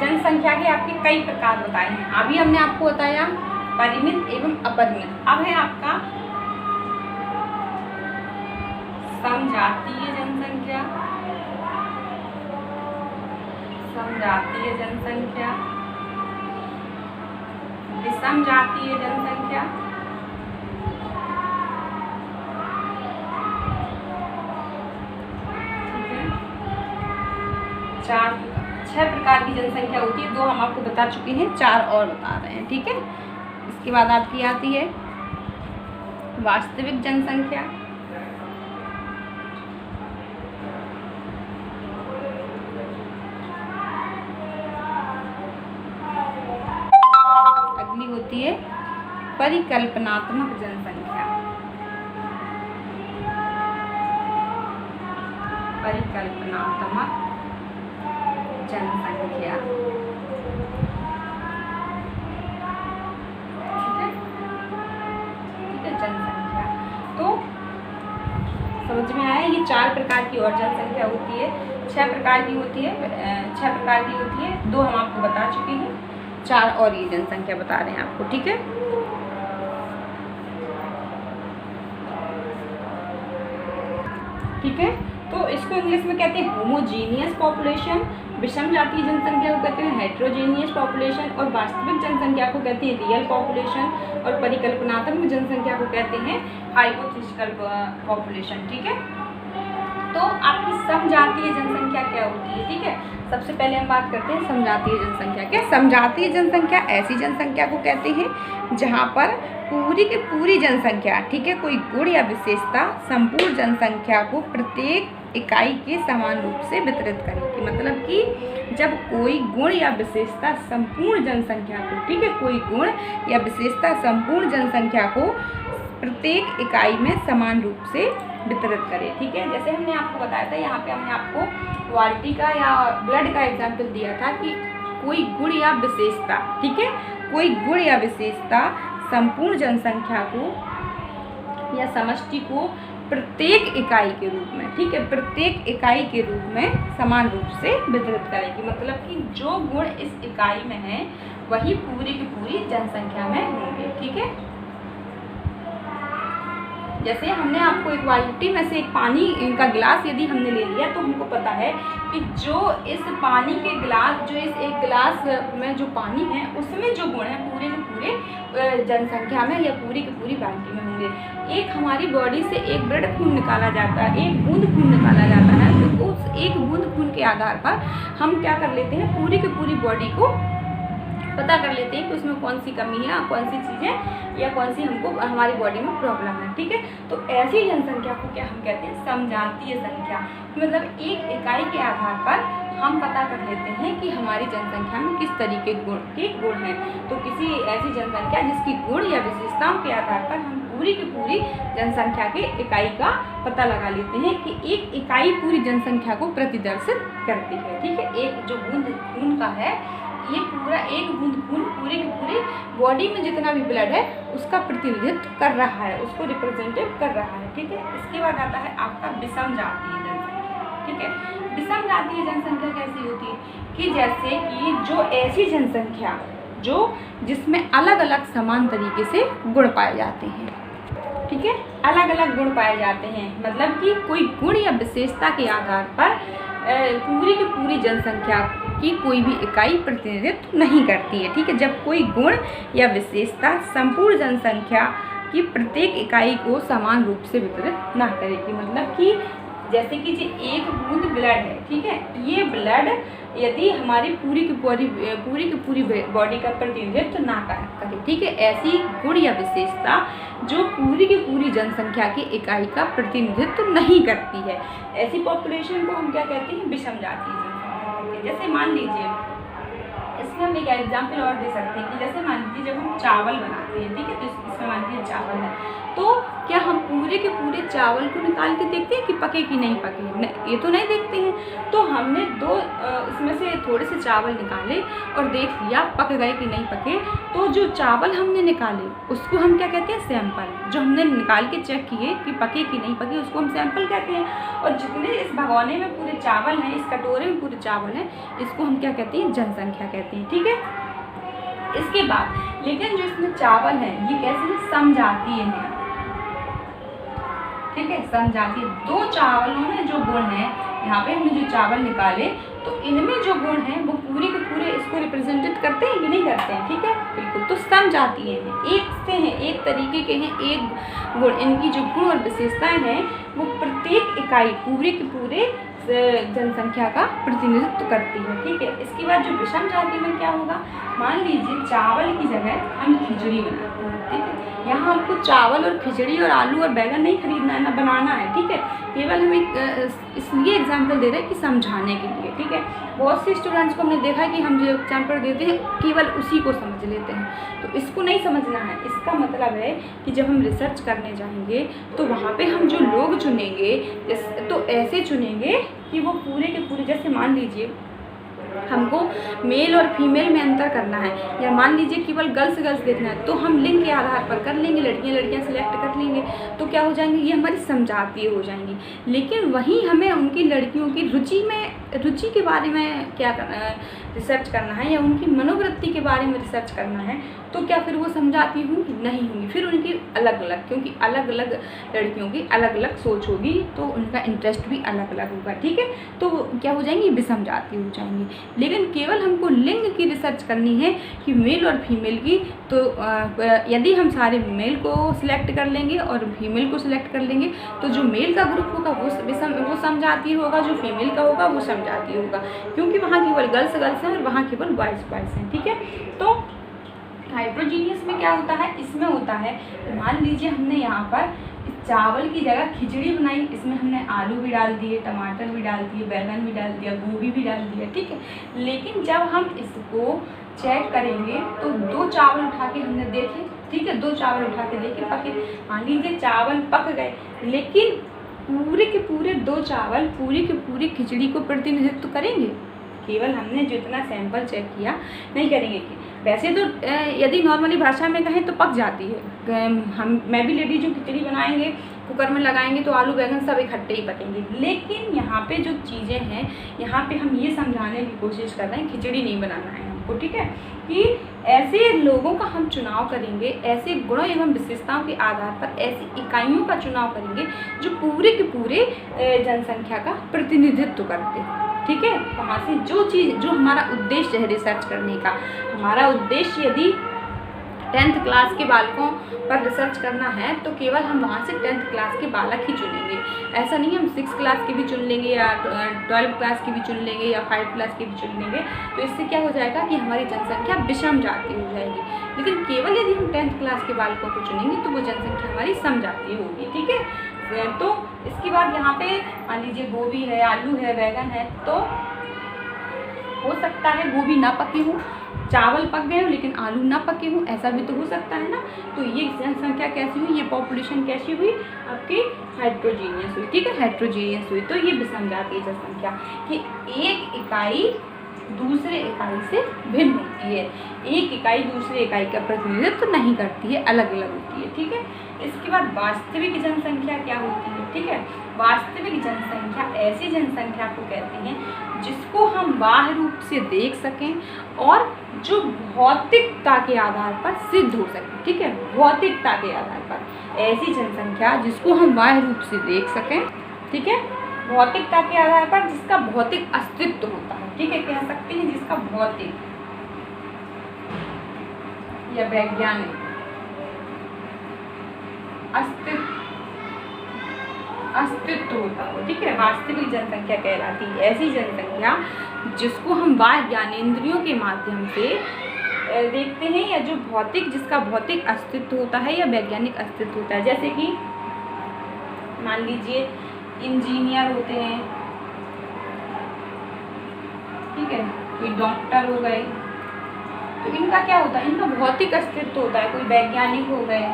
जनसंख्या के आपके कई प्रकार बताए हैं, अभी हमने आपको बताया परिमित एवं अपरिमित। अब है आपका समजातीय जनसंख्या, समजातीय जनसंख्या, विषम जातीय जनसंख्या, ठीक है। 6 प्रकार की जनसंख्या होती है, 2 हम आपको बता चुके हैं, 4 और बता रहे हैं, ठीक है। इसके बाद आपकी आती है वास्तविक जनसंख्या, अगली होती है परिकल्पनात्मक जनसंख्या, परिकल्पनात्मक जनसंख्या, ठीक है, जनसंख्या। तो समझ में आया, ये 4 प्रकार की और जनसंख्या होती है, 6 प्रकार की होती है, 6 प्रकार की होती है, 2 हम आपको बता चुके हैं, 4 और ये जनसंख्या बता रहे हैं आपको, ठीक है। ठीक है, तो इसको इंग्लिश में कहते हैं होमोजीनियस पॉपुलेशन, विषम जातीय जनसंख्या को कहते हैं हेट्रोजेनियस पॉपुलेशन, और वास्तविक जनसंख्या को कहते हैं रियल पॉपुलेशन, और परिकल्पनात्मक जनसंख्या को कहते हैं हाइपोथेटिकल पॉपुलेशन, ठीक है। तो आपकी समजातीय जनसंख्या क्या होती है, ठीक है। सबसे पहले हम बात करते हैं समजातीय जनसंख्या के। समजातीय जनसंख्या ऐसी जनसंख्या को कहते हैं जहाँ पर पूरी की पूरी जनसंख्या, ठीक है, कोई गुण या विशेषता संपूर्ण जनसंख्या को प्रत्येक इकाई के समान रूप से वितरित करेगी। मतलब कि जब कोई गुण या विशेषता संपूर्ण जनसंख्या को, ठीक है, कोई गुण या विशेषता संपूर्ण जनसंख्या को प्रत्येक इकाई में समान रूप से वितरित करें, ठीक है। जैसे हमने आपको बताया था, यहाँ पे हमने आपको क्वालिटी का या ब्लड का एग्जाम्पल दिया था कि कोई गुण या विशेषता, ठीक है, कोई गुण या विशेषता संपूर्ण जनसंख्या को या समष्टि को प्रत्येक इकाई के रूप में, ठीक है, प्रत्येक इकाई के रूप में समान रूप से वितरित करेगी। मतलब कि जो गुण इस इकाई में है वही पूरी की पूरी जनसंख्या में होंगे, ठीक है। जैसे हमने आपको इक्वालिटी में से एक पानी का गिलास यदि हमने ले लिया तो हमको पता है कि जो इस पानी के गिलास, जो इस एक गिलास में जो पानी है उसमें जो गुण है पूरे के पूरे जनसंख्या में या पूरी की पूरी बाल्टी में होंगे। एक हमारी बॉडी से एक ब्लड खून निकाला जाता है, एक बूंद खून निकाला जाता है, तो उस एक बूंद खून के आधार पर हम क्या कर लेते हैं, पूरी की पूरी बॉडी को पता कर लेते हैं कि उसमें कौन सी कमी है, कौन सी चीज़ें या कौन सी हमको हमारी बॉडी में प्रॉब्लम है। ठीक है, तो ऐसी जनसंख्या को क्या हम कहते हैं, समजातीय संख्या। मतलब एक इकाई के आधार पर हम पता कर लेते हैं कि हमारी जनसंख्या में किस तरीके के गुण हैं। तो किसी ऐसी जनसंख्या जिसकी गुण या विशेषताओं के आधार पर हम पूरी की पूरी जनसंख्या के इकाई का पता लगा लेते हैं कि एक इकाई पूरी जनसंख्या को प्रतिदर्शित करती है। ठीक है, एक जो बूंद खून का है, ये पूरा एक बूंद खून पूरे के पूरे बॉडी में जितना भी ब्लड है उसका प्रतिनिधित्व कर रहा है, उसको रिप्रेजेंटेट कर रहा है। ठीक है, इसके बाद आता है आपका विषम जातीय जनसंख्या। ठीक है, विषम जातीय जनसंख्या कैसी होती है कि जैसे कि जो ऐसी जनसंख्या जो जिसमें अलग अलग समान तरीके से गुण पाए जाते हैं। ठीक है, अलग अलग गुण पाए जाते हैं, मतलब कि कोई गुण या विशेषता के आधार पर पूरी की पूरी जनसंख्या की कोई भी इकाई प्रतिनिधित्व नहीं करती है। ठीक है, जब कोई गुण या विशेषता संपूर्ण जनसंख्या की प्रत्येक इकाई को समान रूप से वितरित ना करेगी। मतलब कि जैसे कि जो एक बूंद ब्लड है, ठीक है, ये ब्लड यदि हमारी पूरी की पूरी बॉडी का प्रतिनिधित्व ना करे, ठीक है, ऐसी गुण या विशेषता जो पूरी की पूरी जनसंख्या की इकाई का प्रतिनिधित्व नहीं करती है, ऐसी पॉपुलेशन को हम क्या कहते हैं, विषम जातीय जनसंख्या। जैसे मान लीजिए, इसमें हम एक एग्जाम्पल और दे सकते हैं कि जैसे मान लीजिए जब हम चावल बनाते हैं, ठीक है, तो इसमें मान लीजिए चावल है, तो क्या हम पूरे के पूरे चावल को निकाल के देखते हैं कि पके कि नहीं पके, ये तो नहीं देखते हैं। तो हमने इसमें से थोड़े से चावल निकाले और देख लिया पक गए कि नहीं पके, तो जो चावल हमने निकाले उसको हम क्या कहते हैं, सैंपल। जो हमने निकाल के चेक किए कि पके कि नहीं पके उसको हम सैंपल कहते हैं। और जितने इस भगोने में पूरे चावल हैं, इस कटोरे में पूरे चावल हैं, इसको हम क्या कहते हैं, जनसंख्या कहते हैं। ठीक है, इसके बाद लेकिन जो इसमें चावल हैं ये कैसे हैं, समजातीय हैं। ठीक है, समजातीय। दो चावलों में जो गुण हैं, यहाँ पे हमने जो चावल निकाले तो इनमें जो गुण हैं वो पूरे के पूरे इसको रिप्रेजेंटेट करते हैं कि नहीं करते हैं। ठीक है, बिल्कुल, तो समजातीय हैं, एक से हैं, एक तरीके के हैं, एक गुण, इनकी जो गुण और विशेषताएं हैं वो प्रत्येक इकाई पूरे के पूरे जनसंख्या का प्रतिनिधित्व करती है। ठीक है, इसके बाद जो विषम जाति में क्या होगा, मान लीजिए चावल की जगह हम खिचड़ी बनाते हैं। ठीक है, यहाँ हमको चावल और खिचड़ी और आलू और बैंगन नहीं खरीदना है, ना बनाना है। ठीक है, केवल हम एक इसलिए एग्जाम्पल दे रहे हैं कि समझाने के लिए। ठीक है, बहुत से स्टूडेंट्स को हमने देखा है कि हम जो एग्जाम्पल देते हैं केवल उसी को समझ लेते हैं, तो इसको नहीं समझना है। इसका मतलब है कि जब हम रिसर्च करने जाएंगे तो वहाँ पे हम जो लोग चुनेंगे तो ऐसे चुनेंगे कि वो पूरे के पूरे, जैसे मान लीजिए हमको मेल और फीमेल में अंतर करना है, या मान लीजिए केवल गर्ल्स देखना है, तो हम लिंग के आधार पर कर लेंगे, लड़कियां सिलेक्ट कर लेंगे, तो क्या हो जाएंगे, ये हमारी समजातीय हो जाएंगी। लेकिन वहीं हमें उनकी लड़कियों की रुचि के बारे में क्या करना है, रिसर्च करना है, या उनकी मनोवृत्ति के बारे में रिसर्च करना है, तो क्या फिर वो समजातीय होंगी, नहीं होंगी। फिर उनकी अलग अलग, क्योंकि अलग अलग लड़कियों की अलग अलग सोच होगी तो उनका इंटरेस्ट भी अलग अलग होगा। ठीक है, तो क्या हो जाएंगी, विषम जातीय हो जाएंगी। लेकिन केवल हमको लिंग की रिसर्च करनी है कि मेल और फीमेल की, तो यदि हम सारे मेल को सिलेक्ट कर लेंगे और फीमेल को सिलेक्ट कर लेंगे तो जो मेल का ग्रुप होगा वो समजातीय होगा, जो फीमेल का होगा वो समजातीय होगा, क्योंकि वहाँ केवल गर्ल्स हैं और वहाँ केवल बॉयज़ हैं। ठीक है, तो हाइड्रोजीनियस में क्या होता है, इसमें होता है, मान लीजिए हमने यहाँ पर चावल की जगह खिचड़ी बनाई, इसमें हमने आलू भी डाल दिए, टमाटर भी डाल दिए, बैंगन भी डाल दिया, गोभी भी डाल दिया। ठीक है, लेकिन जब हम इसको चेक करेंगे तो दो चावल उठा के हमने देखे, ठीक है, दो चावल उठा के देखे पके, मान लीजिए चावल पक गए, लेकिन पूरे के पूरे दो चावल पूरी की पूरी खिचड़ी को प्रतिनिधित्व करेंगे, केवल हमने जितना सैंपल चेक किया नहीं करेंगे। वैसे तो यदि नॉर्मली भाषा में कहें तो पक जाती है, मैं भी लेडीज जो खिचड़ी बनाएंगे कुकर में लगाएंगे तो आलू बैंगन सब इकट्ठे ही पकेंगे। लेकिन यहाँ पे जो चीज़ें हैं, यहाँ पे हम ये समझाने की कोशिश कर रहे हैं खिचड़ी नहीं बनाना है हमको। ठीक है, कि ऐसे लोगों का हम चुनाव करेंगे, ऐसे गुणों एवं विशेषताओं के आधार पर ऐसी इकाइयों का चुनाव करेंगे जो पूरे के पूरे जनसंख्या का प्रतिनिधित्व करते हैं। ठीक है, वहाँ से जो चीज़, जो हमारा उद्देश्य है रिसर्च करने का, हमारा उद्देश्य यदि 10th क्लास के बालकों पर रिसर्च करना है तो केवल हम वहाँ से 10th क्लास के बालक ही चुनेंगे। ऐसा नहीं हम 6th क्लास के भी चुन लेंगे या 12th क्लास के भी चुन लेंगे या 5th क्लास के भी चुन लेंगे, तो इससे क्या हो जाएगा कि हमारी जनसंख्या विषम जाति हो जाएगी। लेकिन केवल यदि हम 10th क्लास के बालकों को चुनेंगे तो वो जनसंख्या हमारी समजातीय होगी। ठीक है, तो इसके बाद यहाँ पे मान लीजिए गोभी है, आलू है, बैगन है, तो हो सकता है गोभी ना पके हो, चावल पक गए हो लेकिन आलू ना पके हो, ऐसा भी तो हो सकता है ना। तो ये जनसंख्या कैसी हुई, ये पॉपुलेशन कैसी हुई, आपकी हाइड्रोजीनियस हुई। ठीक है, हाइड्रोजीनियस हुई। तो ये विषम जातीय जनसंख्या कि एक इकाई दूसरे इकाई से भिन्न होती है, एक इकाई दूसरे इकाई का प्रतिनिधित्व तो नहीं करती है, अलग अलग होती है। ठीक है, इसके बाद वास्तविक जनसंख्या क्या होती है। ठीक है, वास्तविक जनसंख्या ऐसी जनसंख्या को कहते हैं जिसको हम बाह्य रूप से देख सकें और जो भौतिकता के आधार पर सिद्ध हो सके। ठीक है, भौतिकता के आधार पर ऐसी जनसंख्या जिसको हम बाह्य रूप से देख सकें। ठीक है, भौतिकता के आधार पर जिसका भौतिक अस्तित्व होता है। ठीक है, कह सकते हैं जिसका भौतिक या वैज्ञानिक अस्तित्व होता है। ठीक है, वास्तविक जनसंख्या कहलाती है ऐसी जनसंख्या जिसको हम बाह्य ज्ञानेंद्रियों के माध्यम से देखते हैं या जो भौतिक जिसका भौतिक अस्तित्व होता है या वैज्ञानिक अस्तित्व होता है। जैसे कि मान लीजिए इंजीनियर होते हैं, ठीक है, कोई डॉक्टर हो गए, तो इनका क्या होता है, इनका भौतिक अस्तित्व होता है। कोई वैज्ञानिक हो गए,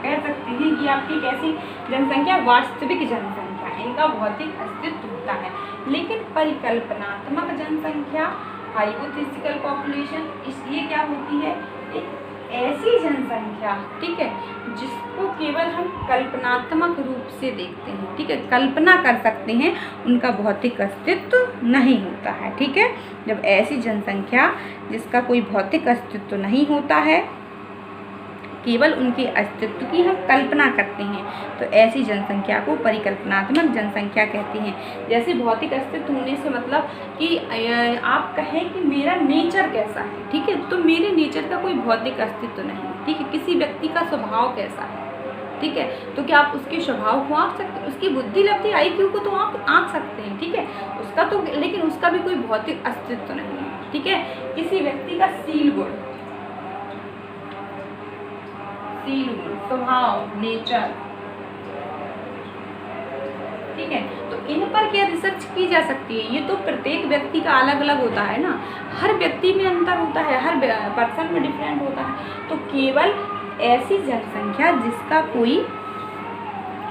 कह सकते हैं कि आपकी कैसी जनसंख्या, वास्तविक जनसंख्या, इनका भौतिक अस्तित्व होता है। लेकिन परिकल्पनात्मक जनसंख्या, हाइपोथेटिकल पॉपुलेशन, इसलिए क्या होती है, एक ऐसी जनसंख्या, ठीक है, जिसको केवल हम कल्पनात्मक रूप से देखते हैं। ठीक है, कल्पना कर सकते हैं, उनका भौतिक अस्तित्व नहीं होता है। ठीक है, जब ऐसी जनसंख्या जिसका कोई भौतिक अस्तित्व नहीं होता है, केवल उनके अस्तित्व की हम कल्पना करते हैं, तो ऐसी जनसंख्या को परिकल्पनात्मक जनसंख्या कहते हैं। जैसे भौतिक अस्तित्व होने से मतलब कि आप कहें कि मेरा नेचर कैसा है। ठीक है, तो मेरे नेचर का कोई भौतिक अस्तित्व नहीं है। ठीक है, किसी व्यक्ति का स्वभाव कैसा है, ठीक है, तो क्या आप उसके स्वभाव को आंक सकते हैं, उसकी बुद्धि लब्धि IQ को तो आप आंक सकते हैं। ठीक है, उसका तो, लेकिन उसका भी कोई भौतिक अस्तित्व नहीं है। ठीक है, किसी व्यक्ति का शील गुण, स्वभाव, नेचर, ठीक है, तो इन पर क्या रिसर्च की जा सकती है। ये तो प्रत्येक व्यक्ति का अलग अलग होता है ना, हर व्यक्ति में अंतर होता है, हर पर्सन में डिफरेंट होता है। तो केवल ऐसी जनसंख्या जिसका कोई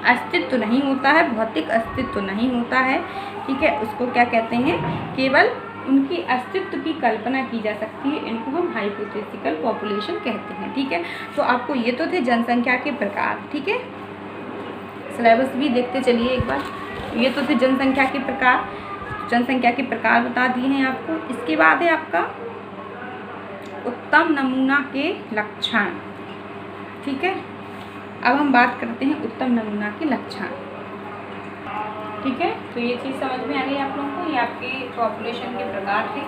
अस्तित्व नहीं होता है, भौतिक अस्तित्व नहीं होता है, ठीक है, उसको क्या कहते हैं, केवल उनकी अस्तित्व की कल्पना की जा सकती है, इनको हम हाइपोथेटिकल पॉपुलेशन कहते हैं। ठीक है, तो आपको ये तो थे जनसंख्या के प्रकार। ठीक है, सिलेबस भी देखते चलिए एक बार। ये तो थे जनसंख्या के प्रकार, जनसंख्या के प्रकार बता दिए हैं आपको। इसके बाद है आपका उत्तम नमूना के लक्षण। ठीक है, अब हम बात करते हैं उत्तम नमूना के लक्षण। ठीक है, तो ये चीज़ समझ में आ गई आप लोगों को, ये आपके पॉपुलेशन के प्रकार थे।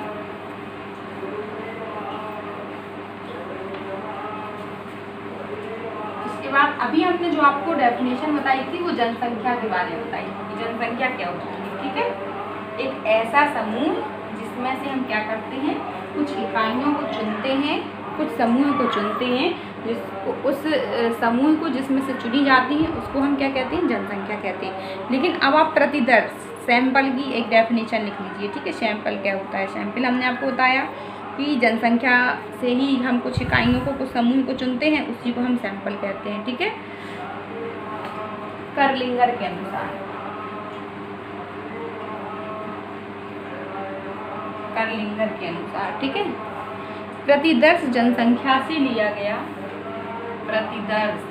इसके बाद अभी हमने जो आपको डेफिनेशन बताई थी वो जनसंख्या के बारे में बताई थी, जनसंख्या क्या होती है। ठीक है, एक ऐसा समूह जिसमें से हम क्या करते हैं, कुछ इकाइयों को चुनते हैं, कुछ समूह को चुनते हैं, जिसको उस समूह को जिसमें से चुनी जाती है उसको हम क्या कहते हैं, जनसंख्या कहते हैं। लेकिन अब आप प्रतिदर्श सैंपल की एक डेफिनेशन लिख लीजिए। ठीक है, सैंपल क्या होता है। सैंपल हमने आपको बताया कि जनसंख्या से ही हम कुछ इकाइयों को, कुछ समूह को चुनते हैं, उसी को हम सैंपल कहते हैं। ठीक है, कर्लिंगर के अनुसार, कर्लिंगर के अनुसार, ठीक है, प्रतिदर्श जनसंख्या से लिया गया, प्रतिदर्श,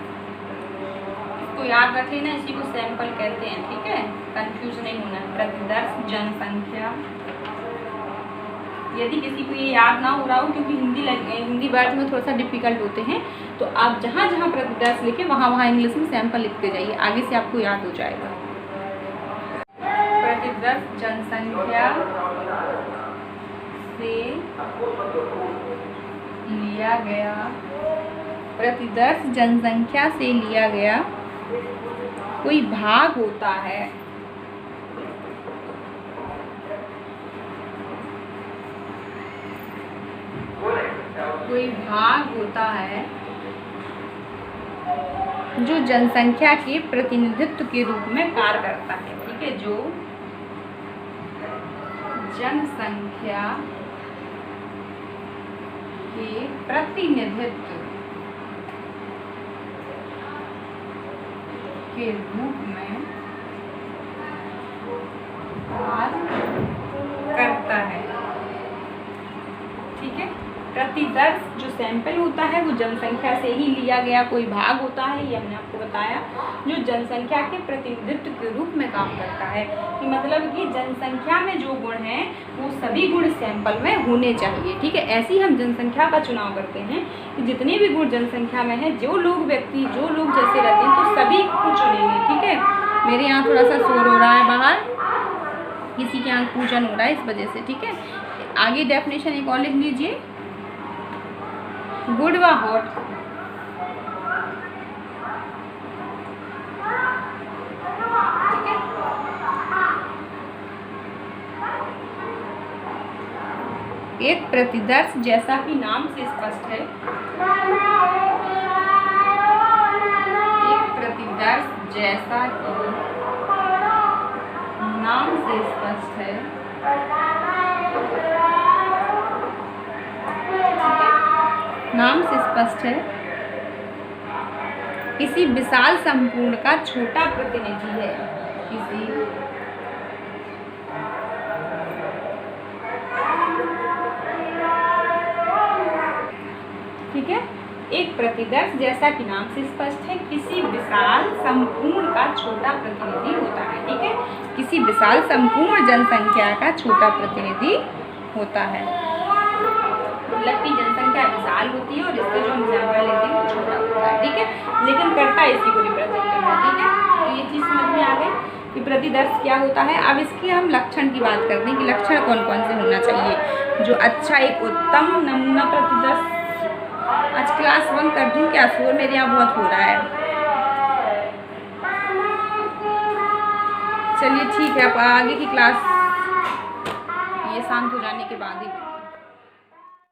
इसको याद रख लेना, इसी को सैंपल कहते हैं। ठीक है, कंफ्यूज नहीं होना। प्रतिदर्श जनसंख्या, यदि किसी को ये याद ना हो रहा हो, क्योंकि हिंदी वर्ड में थोड़ा सा डिफिकल्ट होते हैं, तो आप जहाँ जहाँ प्रतिदर्श लिखे वहाँ वहाँ इंग्लिश में सैंपल लिखते जाइए, आगे से आपको याद हो जाएगा। प्रतिदर्श जनसंख्या से लिया गया, प्रतिदर्श जनसंख्या से लिया गया कोई भाग होता है, कोई भाग होता है जो जनसंख्या के प्रतिनिधित्व के रूप में कार्य करता है। ठीक है, जो जनसंख्या के प्रतिनिधित्व के रूप में कार्य करता है। ठीक है, प्रतिदर्श जो सैंपल होता है वो जनसंख्या से ही लिया गया कोई भाग होता है, ये हमने आपको बताया, जो जनसंख्या के प्रतिनिधित्व के रूप में काम करता है। कि मतलब कि जनसंख्या में जो गुण हैं वो सभी गुण सैंपल में होने चाहिए। ठीक है, ऐसी हम जनसंख्या का चुनाव करते हैं कि जितने भी गुण जनसंख्या में हैं, जो लोग व्यक्ति जो लोग जैसे रहते हैं तो सभी को चुनेंगे। ठीक है, मेरे यहाँ थोड़ा सा शोर हो रहा है बाहर, किसी के यहाँ पूजन हो रहा है इस वजह से। ठीक है, आगे डेफिनेशन एक और लिख लीजिए, गुड व हॉट। ठीक है, एक प्रतिदर्श जैसा कि नाम से स्पष्ट है, एक प्रतिदर्श जैसा कि नाम से स्पष्ट है, नाम से स्पष्ट है, किसी विशाल संपूर्ण का छोटा प्रतिनिधि है, किसी ठीक है, एक प्रतिदर्श जैसा कि नाम से स्पष्ट है, किसी विशाल संपूर्ण का छोटा प्रतिनिधि होता है। ठीक है, किसी विशाल संपूर्ण जनसंख्या का छोटा प्रतिनिधि होता है। मतलब की जनसंख्या विशाल होती है और इससे जो हम सैंपल लेते हैं वो छोटा होता है। ठीक है, लेकिन करता है इसी को रिप्रेजेंट करना। ठीक है, तो ये चीज़ समझ में आ गई कि प्रतिदर्श क्या होता है। अब इसके हम लक्षण की बात करते हैं कि लक्षण कौन कौन से होना चाहिए। जो अच्छा एक उत्तम नमूना प्रतिदर्श। आज क्लास 1 कर दूँ क्या? शोर मेरे यहाँ बहुत हो रहा है। चलिए ठीक है, अब आगे की क्लास ये शांत हो जाने के बाद ही